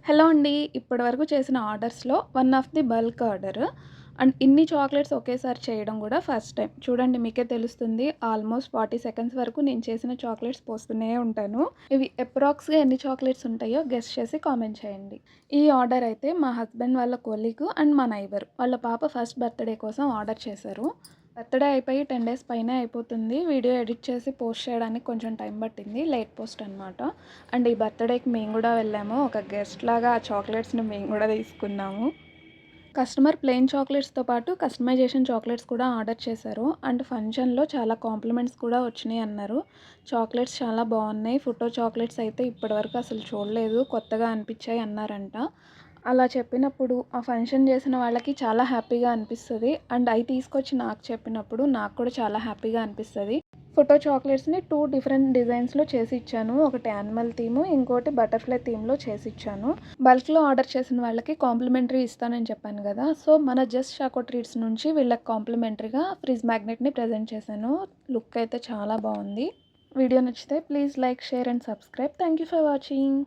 Hello అండి. ఇప్పటివరకు చేసిన ఆర్డర్స్‌లో one of the bulk order. And ఇన్ని చాక్లెట్స్ ఒకేసారి చేయడం గూడా ఫస్ట్ టైమ్. చూడండి మీకే తెలుస్తుంది. ఆల్మోస్ట్ 40 సెకండ్స్ వరకు నేను చేసిన చాక్లెట్స్ పోస్తూనే ఉంటాను. ఇవి అప్రాక్స్‌గా ఎన్ని చాక్లెట్స్ ఉంటాయో గెస్ చేసి కామెంట్ చేయండి. ఈ ఆర్డర్ అయితే మా హస్బెండ్ వాళ్ళ కొలీగ్ అండ్ మా నైబర్ వాళ్ళ పాప ఫస్ట్ బర్త్‌డే కోసం ఆర్డర్ చేశారు. బర్త్‌డే అయిపోయి 10 డేస్ పైనే అయిపోతుంది. వీడియో ఎడిట్ చేసి పోస్ట్ చేయడానికి కొంచెం టైం పట్టింది. లేట్ పోస్ట్ అనమాట. అండ్ ఈ బర్త్‌డేకి మేము గూడా వెళ్ళాము. ఒక గెస్ట్‌లాగా ఆ చాక్లెట్స్‌ని మేము గూడా తీసుకున్నాము. కస్టమర్ ప్లెయిన్ చాక్లెట్స్‌తో పాటు కస్టమైజేషన్ చాక్లెట్స్ కూడా ఆర్డర్ చేశారు. అండ్ ఫంక్షన్‌లో చాలా కాంప్లిమెంట్స్ కూడా వచ్చినాయి అన్నారు. చాక్లెట్స్ చాలా బాగున్నాయి. ఫోటో చాక్లెట్స్ అయితే ఇప్పటివరకు అసలు చూడలేదు. కొత్తగా అనిపించాయి అన్నారంట. అలా చెప్పినప్పుడు ఆ ఫంక్షన్ చేసిన వాళ్ళకి చాలా హ్యాపీగా అనిపిస్తది. అండ్ అయి తీసుకొచ్చి నాకు చెప్పినప్పుడు నాకు కూడా చాలా హ్యాపీగా అనిపిస్తది. ఫోటో చాక్లెట్స్‌ని 2 డిఫరెంట్ డిజైన్స్‌లో చేసి ఇచ్చాను. ఒకటి యానిమల్ థీము, ఇంకోటి బటర్‌ఫ్లై థీమ్‌లో చేసి ఇచ్చాను. బల్క్‌లో ఆర్డర్ చేసిన వాళ్ళకి కాంప్లిమెంటరీ ఇస్తానని చెప్పాను గదా! సో, మన జస్ట్ చాకో ట్రీట్స్ నుంచి వీళ్ళకి కాంప్లిమెంటరీగా ఫ్రిడ్జ్ మ్యాగ్నెట్‌ని ప్రెజెంట్ చేశాను. లుక్ అయితే చాలా బావుంది. వీడియో నచ్చితే please like, share and subscribe. Thank you for watching.